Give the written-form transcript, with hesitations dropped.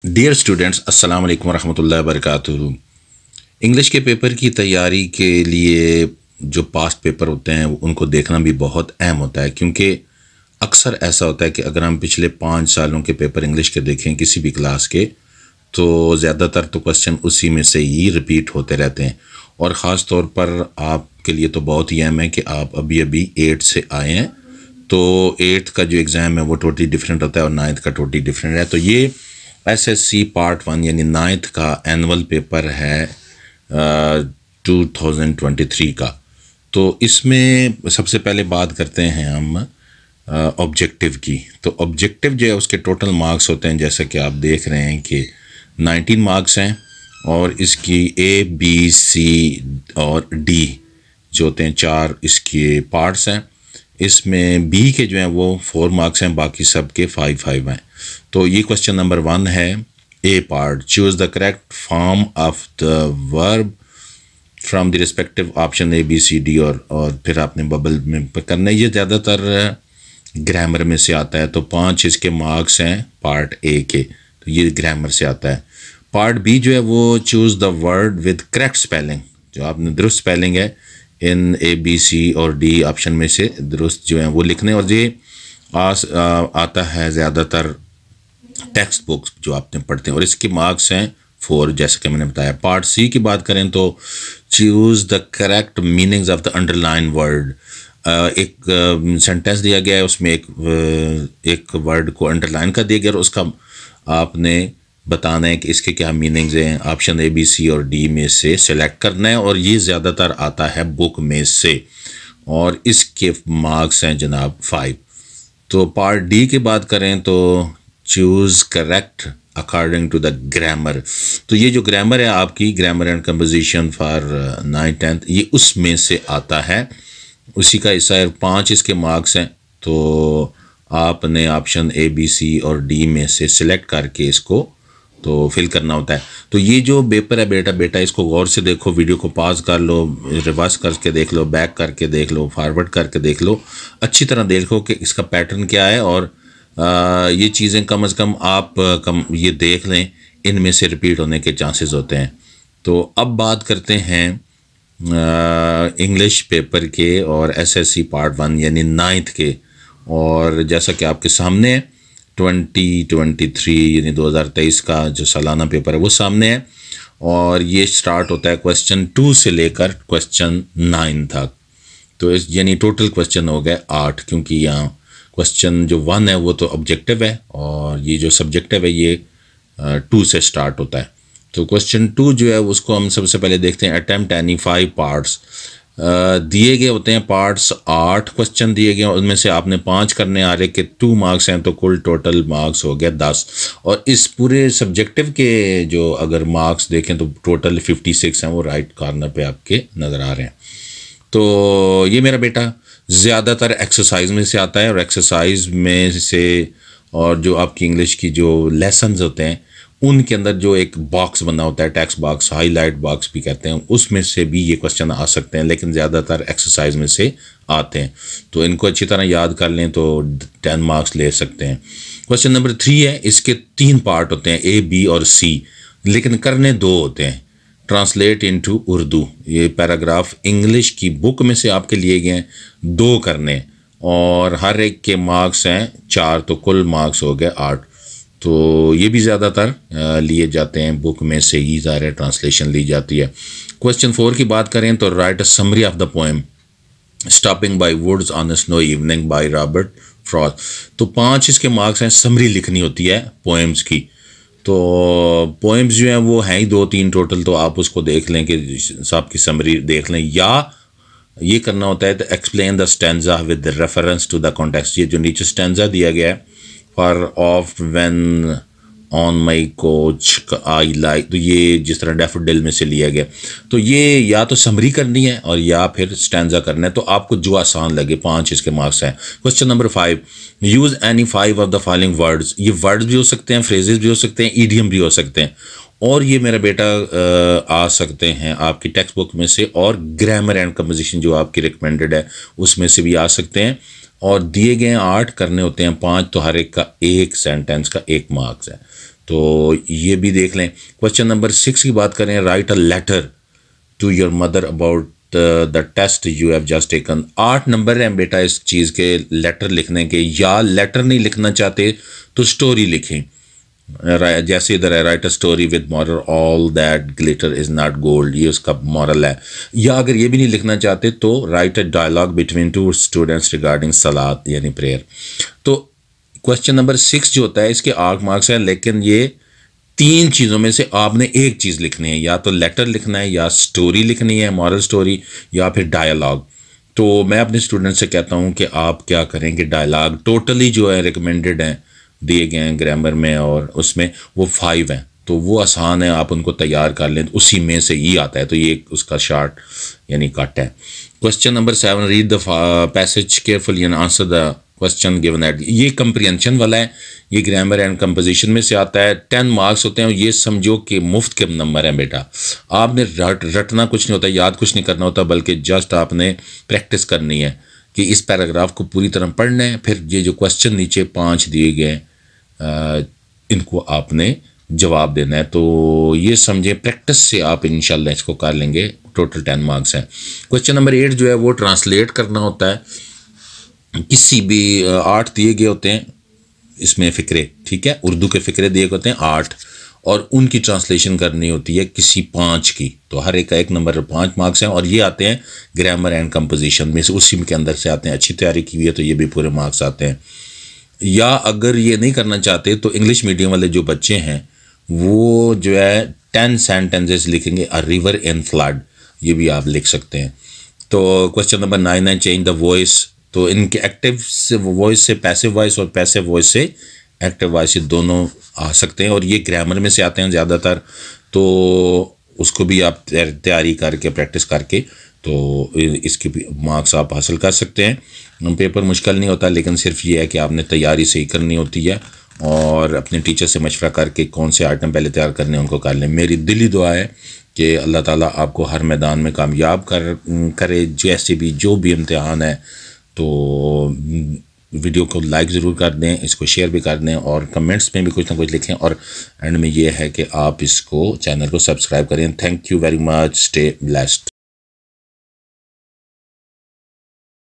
Dear students, अस्सलाम वालेकुम रहमतुल्लाहि व बरकातुहू। इंग्लिश के पेपर की तैयारी के लिए जो पास्ट पेपर होते हैं उनको देखना भी बहुत अहम होता है, क्योंकि अक्सर ऐसा होता है कि अगर हम पिछले 5 सालों के पेपर इंग्लिश के देखें किसी भी क्लास के, तो ज़्यादातर तो क्वेश्चन उसी में से ही रिपीट होते रहते हैं। और ख़ास तौर पर आपके लिए तो बहुत ही अहम है कि आप अभी अभी 8 से आए हैं, तो 8th का जो एग्ज़ाम है वो टोटली डिफरेंट होता है और 9th का टोटली डिफरेंट है। तो ये एसएससी पार्ट 1 यानी 9th का एनुअल पेपर है 2023 का। तो इसमें सबसे पहले बात करते हैं हम ऑब्जेक्टिव की। तो ऑब्जेक्टिव जो है उसके टोटल मार्क्स होते हैं, जैसा कि आप देख रहे हैं कि 19 मार्क्स हैं, और इसकी ए बी सी और डी जो होते हैं 4 इसके पार्ट्स हैं। इसमें बी के जो हैं वो 4 मार्क्स हैं, बाकी सब के 5 हैं। तो ये क्वेश्चन नंबर 1 है, A part. Choose the correct form of the verb from the respective option A B C D, और फिर आपने बबल में करना है। ये ज़्यादातर ग्रामर में से आता है, तो 5 इसके मार्क्स हैं पार्ट ए के, तो ये ग्रामर से आता है। पार्ट बी जो है वो choose the word with correct spelling, जो आपने दुरुस्त स्पेलिंग है इन ए बी सी और डी ऑप्शन में से दुरुस्त जो है वो लिखने। और ये आता है ज़्यादातर टेक्स्ट बुक्स जो आपने पढ़ते हैं, और इसके मार्क्स हैं 4, जैसे कि मैंने बताया। पार्ट सी की बात करें तो choose the correct meanings of the underline word. एक सेंटेंस दिया गया है, उसमें एक वर्ड को अंडरलाइन कर दिया गया और उसका आपने बताना है कि इसके क्या मीनिंग्स हैं। ऑप्शन ए बी सी और डी में से सिलेक्ट करना है, और ये ज़्यादातर आता है बुक में से, और इसके मार्क्स हैं जनाब 5। तो पार्ट डी की बात करें तो choose correct according to the grammar. तो ये जो ग्रामर है आपकी, grammar and composition for 9th 10th, ये उसमें से आता है, उसी का हिस्सा है। 5 इसके मार्क्स हैं, तो आपने ऑप्शन ए बी सी और डी में से सिलेक्ट करके इसको तो फिल करना होता है। तो ये जो पेपर है बेटा इसको गौर से देखो, वीडियो को पॉज कर लो, रिवर्स करके देख लो, बैक करके देख लो, फॉरवर्ड करके देख लो, अच्छी तरह देखो कि इसका पैटर्न क्या है, और ये चीज़ें कम से कम आप ये देख लें, इनमें से रिपीट होने के चांसेस होते हैं। तो अब बात करते हैं इंग्लिश पेपर के और एसएससी पार्ट 1 यानी 9th के। और जैसा कि आपके सामने है 2023 यानी 2023 का जो सालाना पेपर है वो सामने है, और ये स्टार्ट होता है क्वेश्चन 2 से लेकर क्वेश्चन 9 तक। तो इस यानी टोटल क्वेश्चन हो गए 8, क्योंकि यहाँ क्वेश्चन जो 1 है वो तो ऑब्जेक्टिव है, और ये जो सब्जेक्टिव है ये 2 से स्टार्ट होता है। तो क्वेश्चन 2 जो है उसको हम सबसे पहले देखते हैं। Attempt any 5 parts. दिए गए होते हैं पार्ट्स 8 क्वेश्चन दिए गए, उनमें से आपने 5 करने आ रहे कि 2 मार्क्स हैं, तो कुल टोटल मार्क्स हो गया 10। और इस पूरे सब्जेक्टिव के जो अगर मार्क्स देखें तो टोटल 56 हैं, वो राइट कॉर्नर पे आपके नज़र आ रहे हैं। तो ये मेरा बेटा ज़्यादातर एक्सरसाइज में से आता है, और एक्सरसाइज में से और जो आपकी इंग्लिश की जो लेसन्स होते हैं उनके अंदर जो एक बॉक्स बना होता है, टेक्स्ट बॉक्स, हाईलाइट बॉक्स भी कहते हैं, उसमें से भी ये क्वेश्चन आ सकते हैं, लेकिन ज़्यादातर एक्सरसाइज में से आते हैं। तो इनको अच्छी तरह याद कर लें तो 10 मार्क्स ले सकते हैं। क्वेश्चन नंबर 3 है, इसके 3 पार्ट होते हैं, ए बी और सी, लेकिन करने 2 होते हैं। ट्रांसलेट इनटू उर्दू, ये पैराग्राफ इंग्लिश की बुक में से आपके लिए गए हैं, 2 करने, और हर एक के मार्क्स हैं 4, तो कुल मार्क्स हो गए 8। तो ये भी ज़्यादातर लिए जाते हैं बुक में से ही, ज़ाहिर ट्रांसलेशन ली जाती है। क्वेश्चन 4 की बात करें तो write a summary of the poem stopping by woods on a snow evening by Robert Frost. तो 5 इसके मार्क्स हैं, समरी लिखनी होती है पोएम्स की। तो पोएम्स जो हैं वो हैं ही 2-3 टोटल, तो आप उसको देख लें कि सब की समरी देख लें, या ये करना होता है तो explain the stanza with reference to the context. ये जो नीचे स्टैंजा दिया गया है, for oft when on my couch I like, तो ये जिस तरह डैफोडिल में से लिया गया, तो ये या तो समरी करनी है और या फिर स्टैंजा करना है, तो आपको जो आसान लगे। 5 इसके मार्क्स हैं। Question number 5, use any 5 of the following words. ये वर्ड्स भी हो सकते हैं, फ्रेजेस भी हो सकते हैं, ईडियम भी हो सकते हैं, और ये मेरा बेटा आ सकते हैं आपकी टेक्स्ट बुक में से, और ग्रामर एंड कंपोजिशन जो आपकी रिकमेंडेड है उसमें से भी आ सकते हैं। और दिए गए 8 करने होते हैं 5, तो हर एक का एक सेंटेंस का 1 मार्क्स है। तो ये भी देख लें। क्वेश्चन नंबर 6 की बात करें, write a letter to your mother about the test you have just taken. 8 number हैं बेटा इस चीज़ के लेटर लिखने के, या लेटर नहीं लिखना चाहते तो स्टोरी लिखें। जैसे इधर है, right a story with moral all that glitter is not gold, ये उसका मॉरल है। या अगर ये भी नहीं लिखना चाहते तो write a dialogue between two students regarding सलात यानी प्रेयर। तो क्वेश्चन नंबर 6 जो होता है इसके 8 मार्क्स हैं, लेकिन ये 3 चीज़ों में से आपने एक चीज़ लिखनी है, या तो लेटर लिखना है, या स्टोरी लिखनी है मॉरल स्टोरी, या फिर डायलॉग। तो मैं अपने स्टूडेंट से कहता हूँ कि आप क्या करें कि डायलॉग टोटली जो है रिकमेंडेड हैं, दिए गए हैं ग्रामर में, और उसमें वो 5 हैं, तो वो आसान है, आप उनको तैयार कर लें, उसी में से ही आता है, तो ये उसका शार्ट यानी कट है। Question number 7, read the passage carefully and answer the question given at. ये कंप्रीहेंशन वाला है, ये ग्रामर एंड कंपोजिशन में से आता है। 10 मार्क्स होते हैं, और ये समझो कि मुफ्त के नंबर हैं बेटा। आपने रटना कुछ नहीं होता, याद कुछ नहीं करना होता, बल्कि जस्ट आपने प्रैक्टिस करनी है कि इस पैराग्राफ को पूरी तरह पढ़ना है, फिर ये जो क्वेश्चन नीचे 5 दिए गए इनको आपने जवाब देना है। तो ये समझे प्रैक्टिस से आप इंशाल्लाह इसको कर लेंगे। टोटल 10 मार्क्स हैं। क्वेश्चन नंबर 8 जो है वो ट्रांसलेट करना होता है। किसी भी 8 दिए गए होते हैं इसमें फ़िक्रे, ठीक है, उर्दू के फ़िक्रे दिए होते हैं 8, और उनकी ट्रांसलेशन करनी होती है किसी 5 की। तो हर एक का 1 नंबर 5 मार्क्स हैं, और ये आते हैं ग्रामर एंड कंपोजिशन में से, उसी के अंदर से आते हैं। अच्छी तैयारी की हुई है तो ये भी पूरे मार्क्स आते हैं। या अगर ये नहीं करना चाहते तो इंग्लिश मीडियम वाले जो बच्चे हैं वो जो है 10 सेंटेंसेस लिखेंगे, अ रिवर इन फ्लड, ये भी आप लिख सकते हैं। तो क्वेश्चन नंबर 9 है, चेंज द वॉइस। तो इनके एक्टिव से वॉइस से पैसिव वॉइस, और पैसिव वॉइस से एक्टिव वॉइस, ये दोनों आ सकते हैं, और ये ग्रामर में से आते हैं ज़्यादातर। तो उसको भी आप तैयारी करके प्रैक्टिस करके तो इसके भी मार्क्स आप हासिल कर सकते हैं। पेपर मुश्किल नहीं होता, लेकिन सिर्फ ये है कि आपने तैयारी सही करनी होती है, और अपने टीचर से मशवरा करके कौन से आइटम पहले तैयार करने हैं उनको कर लें। मेरी दिली दुआ है कि अल्लाह ताला आपको हर मैदान में कामयाब करे, जैसे भी जो भी इम्तिहान है। तो वीडियो को लाइक ज़रूर कर दें, इसको शेयर भी कर दें, और कमेंट्स में भी कुछ ना कुछ लिखें, और एंड में ये है कि आप इसको चैनल को सब्सक्राइब करें। Thank you very much, stay blessed.